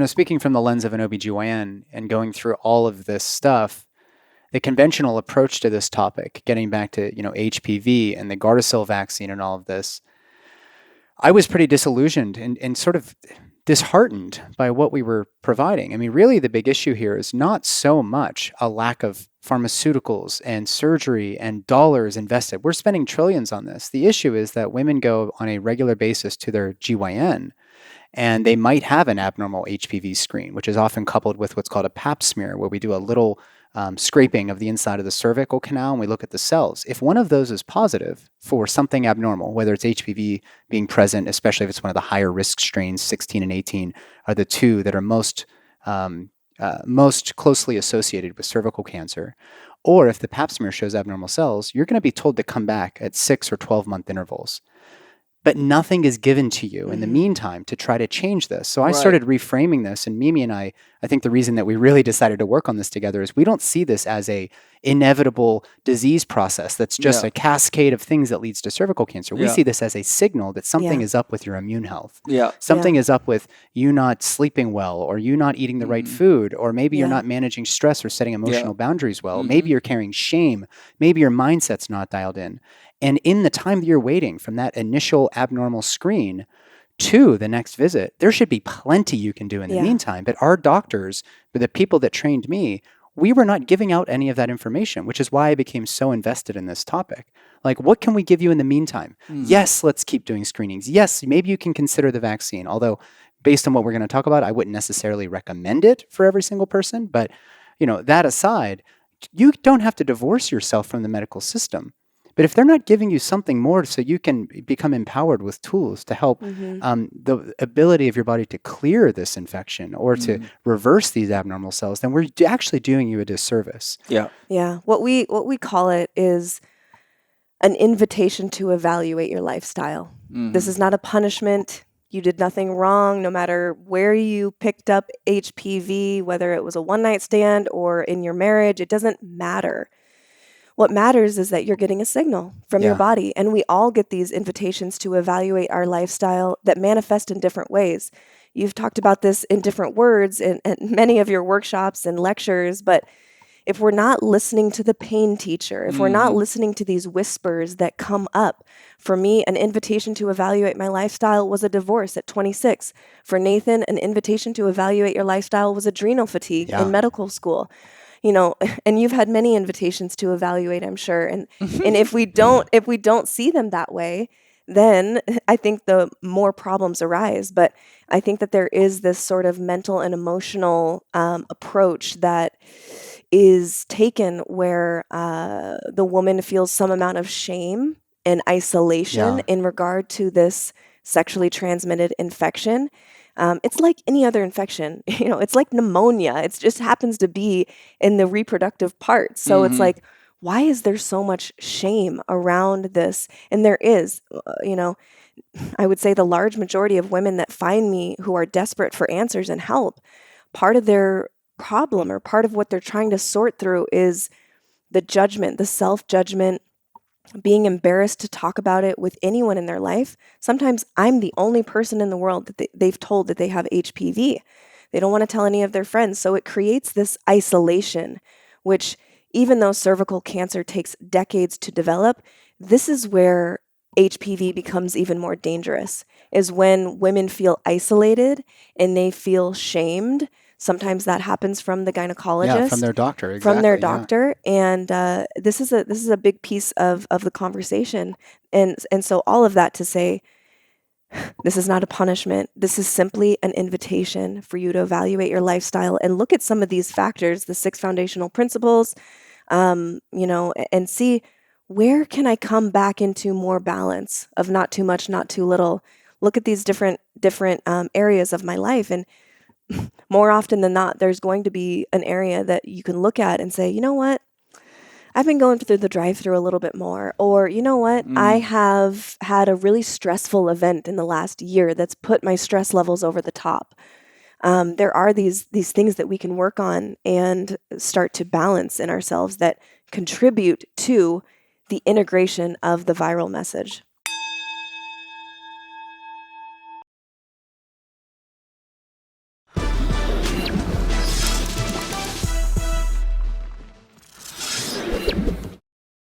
Speaking from the lens of an OBGYN and going through all of this stuff, the conventional approach to this topic, getting back to, HPV and the Gardasil vaccine and all of this, I was pretty disillusioned and sort of disheartened by what we were providing. I mean, really the big issue here is not so much a lack of pharmaceuticals and surgery and dollars invested. We're spending trillions on this. The issue is that women go on a regular basis to their GYN and they might have an abnormal HPV screen, which is often coupled with what's called a pap smear, where we do a little scraping of the inside of the cervical canal and we look at the cells. If one of those is positive for something abnormal, whether it's HPV being present, especially if it's one of the higher risk strains, 16 and 18 are the two that are most closely associated with cervical cancer, or if the pap smear shows abnormal cells, you're going to be told to come back at 6 or 12-month intervals. But nothing is given to you in the meantime to try to change this. So I started reframing this, and Mimi and I think the reason that we really decided to work on this together is we don't see this as a inevitable disease process that's just a cascade of things that leads to cervical cancer. We see this as a signal that something is up with your immune health. Something is up with you not sleeping well, or you not eating the right food, or maybe you're not managing stress or setting emotional boundaries well. Maybe you're carrying shame. Maybe your mindset's not dialed in. And in the time that you're waiting from that initial abnormal screen to the next visit, there should be plenty you can do in the meantime. But our doctors, the people that trained me, we were not giving out any of that information, which is why I became so invested in this topic. Like, what can we give you in the meantime? Yes, let's keep doing screenings. Yes, maybe you can consider the vaccine. Although, based on what we're going to talk about, I wouldn't necessarily recommend it for every single person. But, that aside, you don't have to divorce yourself from the medical system. But if they're not giving you something more so you can become empowered with tools to help the ability of your body to clear this infection or to reverse these abnormal cells, then we're actually doing you a disservice. Yeah. What we call it is an invitation to evaluate your lifestyle. This is not a punishment. You did nothing wrong, no matter where you picked up HPV, whether it was a one-night stand or in your marriage, it doesn't matter. What matters is that you're getting a signal from your body. And we all get these invitations to evaluate our lifestyle that manifest in different ways. You've talked about this in different words in many of your workshops and lectures, but if we're not listening to the pain teacher, if we're not listening to these whispers that come up, for me, an invitation to evaluate my lifestyle was a divorce at 26. For Nathan, an invitation to evaluate your lifestyle was adrenal fatigue in medical school. And you've had many invitations to evaluate, I'm sure. And if we don't see them that way, then I think the more problems arise. But I think that there is this sort of mental and emotional approach that is taken where the woman feels some amount of shame and isolation in regard to this sexually transmitted infection. It's like any other infection, it's like pneumonia. It just happens to be in the reproductive part. So it's like, why is there so much shame around this? And there is, I would say the large majority of women that find me who are desperate for answers and help, part of their problem or part of what they're trying to sort through is the judgment, the self-judgment, being embarrassed to talk about it with anyone in their life. Sometimes I'm the only person in the world that they've told that they have HPV. They don't want to tell any of their friends. So it creates this isolation, which even though cervical cancer takes decades to develop, this is where HPV becomes even more dangerous, is when women feel isolated and they feel shamed. Sometimes that happens from the gynecologist. Yeah, from their doctor. Exactly, from their doctor. And this is a big piece of the conversation. And so all of that to say, this is not a punishment. This is simply an invitation for you to evaluate your lifestyle and look at some of these factors, the 6 foundational principles, and see, where can I come back into more balance of not too much, not too little? Look at these different areas of my life, and more often than not, there's going to be an area that you can look at and say, you know what? I've been going through the drive-thru a little bit more. Or, you know what? I have had a really stressful event in the last year that's put my stress levels over the top. There are these things that we can work on and start to balance in ourselves that contribute to the integration of the viral message.